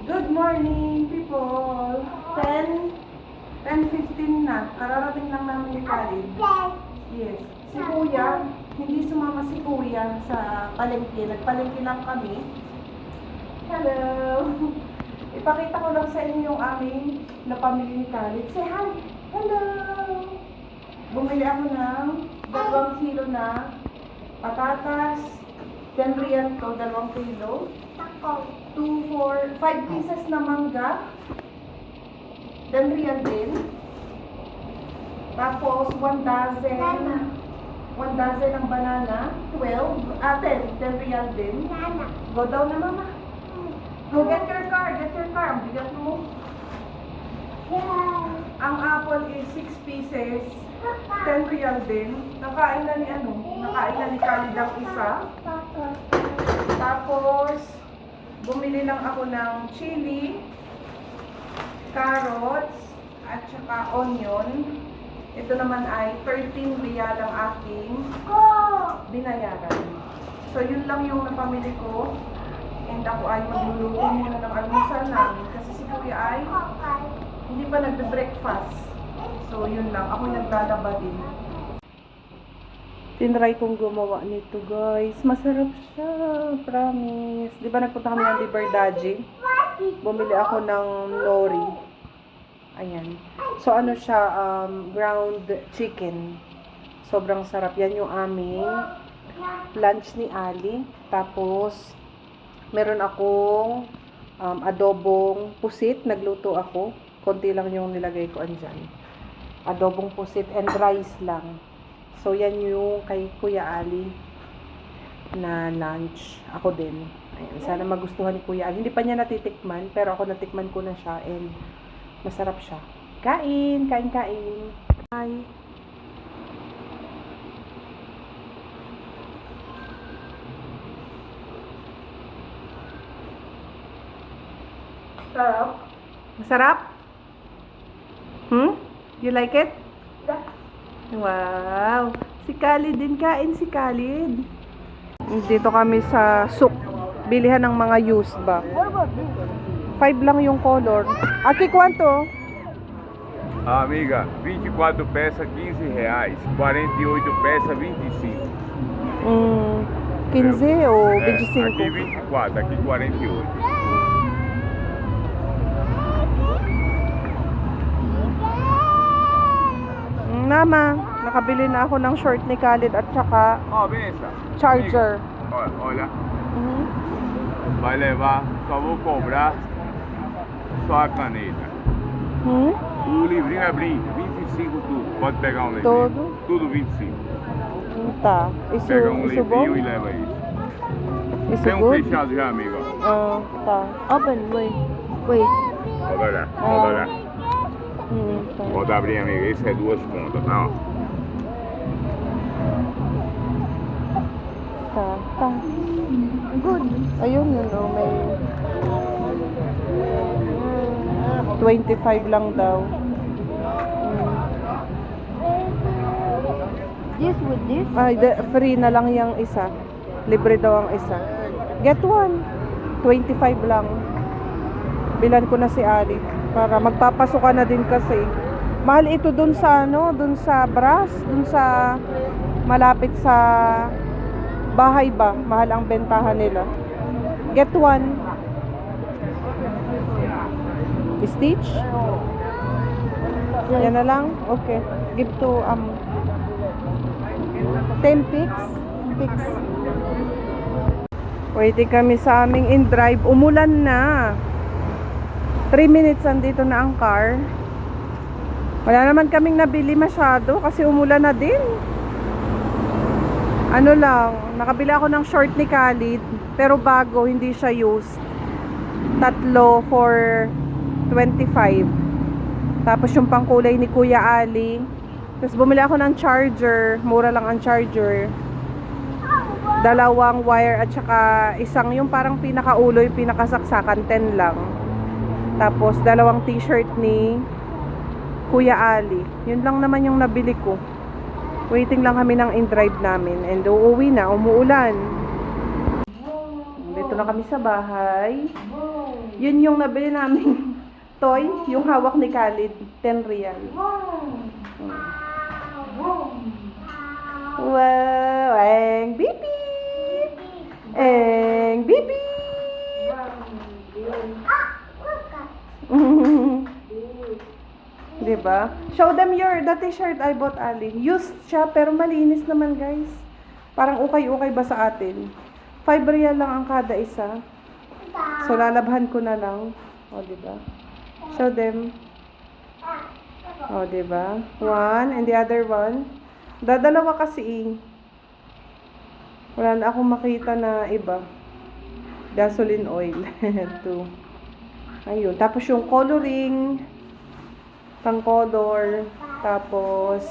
Good morning, people. 10:15 na. Kararating lang namin ni Karin. Yes. Si Kuya, hindi sumama si Kuya sa palengke. Nagpalengke lang kami. Hello. Ipakita ko lang sa inyo yung aming napamili ni Karin. Say hi. Hello. Bumili ako ng 2 kilo na patatas. 10 real to, 2 kilo. 2, 4, 5 pieces na mangga. 10 real din. Tapos 1 dozen. 1 dozen ng banana. 10 real din. Go down na mama. Go get your car. Ang bigat mo. Ang apple is 6 pieces. 10 real din. Nakain na ni Khalid ang isa. Tapos, bumili lang ako ng chili, carrots, at saka onion. Ito naman ay 13 real ang aking binayaran. So, yun lang yung napamili ko. And ako ay magluluto muna ng almusal namin. Kasi si Kuya ay hindi pa nagbe-breakfast. So, yun lang. Ako naglalaba din. Tinry kong gumawa nito, guys. Masarap siya. Promise. Di ba nagpunta kami ng Liberdaji? Bumili ako ng nori. Ayan. So, ano siya? Ground chicken. Sobrang sarap. Yan yung aming lunch ni Ali. Tapos, meron akong adobong pusit. Nagluto ako. Konti lang yung nilagay ko andyan. Adobong pusit and rice lang. So, yan yung kay Kuya Ali na lunch. Ako din. Ayan. Sana magustuhan ni Kuya Ali. Hindi pa niya natitikman, pero ako natikman ko na siya and masarap siya. Kain! Bye! Sarap. Masarap? You like it? Wow! Si Khalid din, kain si Khalid. Dito kami sa souk. Bilihan ng mga used ba. 5 lang yung color. Aqui quanto? Amiga, 24 peças, 15 reais. 48 peças, 25. 15 ou Aqui 25? 24, aqui 48. Mama, nakabili na ako ng short ni Khalid at saka Ó, bença. charger. Olha, vai levar, só vou cobrar só a caneta. O livrinho é brinco, 25 tudo. Pode pegar um livrinho. Todo? Tudo 25. Tá. Isso, Pega um isso bom? livrinho e leva isso. Isso Tem um good? fechado já, amigo. Tá. Open, wait. Pode olhar, pode olhar. Tá. Pode abrir, amiga. Esse é 2 pontas, tá? Ó. Tá. Good. Ayun, may 25 lang daw. This with this? Ay, free na lang yung isa. Libre daw ang isa. Get one. 25 lang. Bilan ko na si Ali para magpapasok ka na din kasi. Mahal ito dun sa dun sa Bras, dun sa malapit sa bahay ba. Mahal ang bentahan nila. Get one. Stitch? Yan na lang? Okay. Give to 10 pics. Waiting kami sa aming in-drive. Umulan na. 3 minutes andito na ang car. Wala naman kaming nabili masyado kasi umulan na din. Ano lang, nakabili ako ng short ni Khalid pero bago, hindi siya used. 3 for 25. Tapos yung pangkulay ni Kuya Ali. Tapos bumili ako ng charger. Mura lang ang charger. 2 wire at saka isang yung parang pinakaulo, yung pinakasaksakan, 10 lang. Tapos 2 t-shirt ni Kuya Ali. Yun lang naman yung nabili ko. Waiting lang kami ng in-drive namin. And uuwi na, umuulan. Dito na kami sa bahay. Yun yung nabili namin toy, yung hawak ni Khalid, 10 real. Wow, ang bibi! Ang bibi! Diba? Show them the t-shirt I bought, Ali. Used siya, pero malinis naman, guys. Parang ukay-ukay ba sa atin? 5 real lang ang kada isa. So, lalabhan ko na lang. O, diba? Show them. O, diba? One, and the other one. Dadalawa kasi. Wala na akong makita na iba. Gasoline oil. 2. Ayun. Tapos yung coloring. Pang-color. Tapos,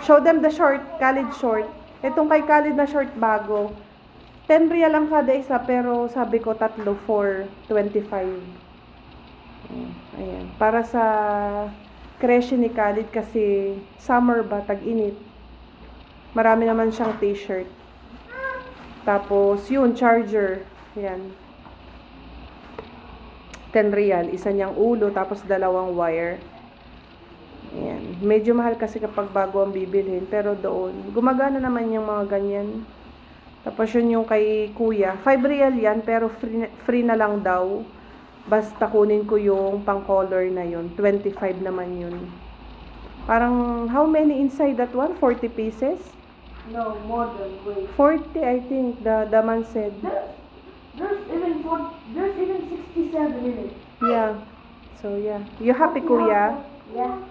show them the short. Khalid short. Itong kay Khalid na short bago. 10 real ang kada isa, pero sabi ko tatlo for 25. Ayan. Para sa creche ni Khalid kasi summer ba, tag-init. Marami naman siyang t-shirt. Tapos, yun, charger. Ayan. 10 real. Isa niyang ulo, tapos dalawang wire. Ayan. Medyo mahal kasi kapag bago ang bibilhin. Pero doon, gumagana naman yung mga ganyan. Tapos yun yung kay kuya. 5 real yan, pero free na lang daw. Basta kunin ko yung pang color na yun. 25 naman yun. Parang, how many inside that one? 40 pieces? No, more than wait. 40, I think, the man said. There's even 67 in it. Yeah. So, yeah. You happy, kuya? Yeah.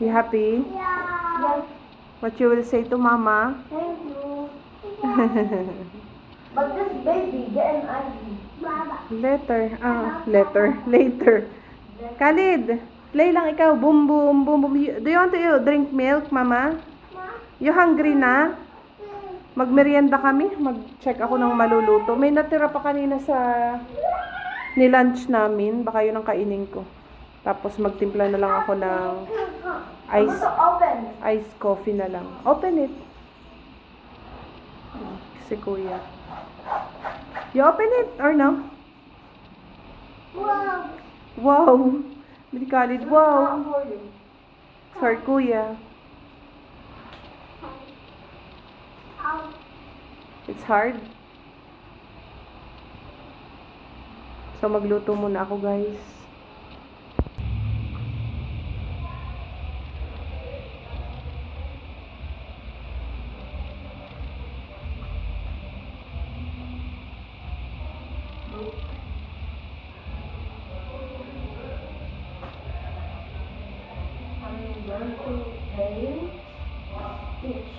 You happy? Yeah. What you will say to mama? Thank you. But this baby getting ugly. Later. Khalid, play lang ikaw. Boom, boom, boom, boom. Do you want to drink milk, mama? You hungry na? Magmerienda kami. Mag-check ako ng maluluto. May natira pa kanina sa ni-lunch namin. Baka yun ang kainin ko. Tapos magtimpla na lang ako ng ice coffee na lang. Open it. Si kuya. You open it or no? Wow. Wow. Bili Khalid. Wow. Sorry, kuya. It's hard. So, magluto muna ako, guys. I'm going to pay fish.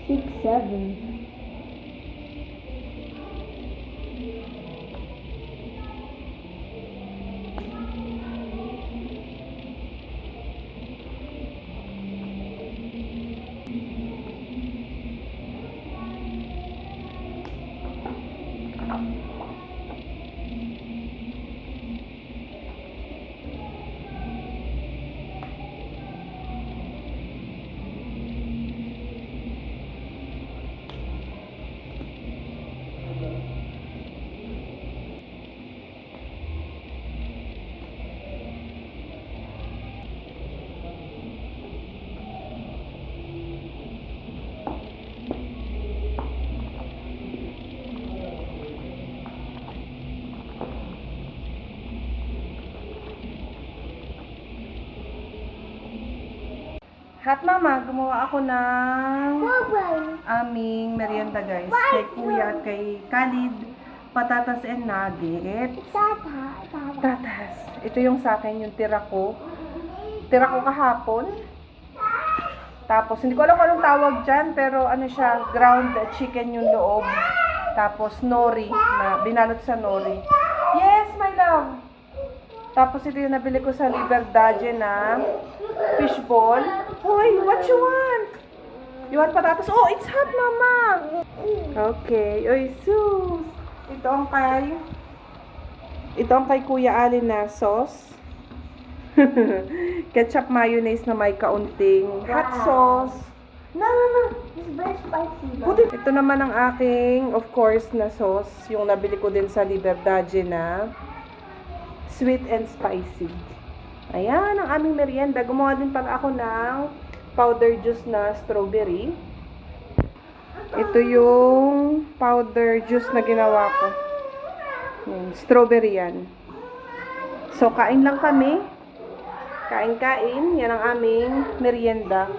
Six, seven. Hot Mama, gumawa ako ng Bye-bye. aming merienda guys. Kay Kuya at kay Khalid, patatas and nuggets. Tata. Tatas. Ito yung sa akin, yung tira ko. Tira ko kahapon. Tapos, hindi ko alam kung anong tawag dyan, pero ano siya, ground chicken yung loob. Tapos, nori, na binalot sa nori. Yes, my love! Tapos, ito yung nabili ko sa Liberdade na fishball. Hoy, what you want? You want patatas? Oh, it's hot, Mama! Okay. Oy, sus! Ito ang kay Kuya Alin na sauce. Ketchup mayonnaise na may kaunting hot sauce. No. It's very spicy. Ito naman ang aking, of course, na sauce. Yung nabili ko din sa Liberdade na sweet and spicy. Ayan, ang aming merienda. Gumawa din pala ako ng powder juice na strawberry. Ito yung powder juice na ginawa ko. Strawberry yan. So, kain lang kami. Kain-kain. Yan ang aming merienda.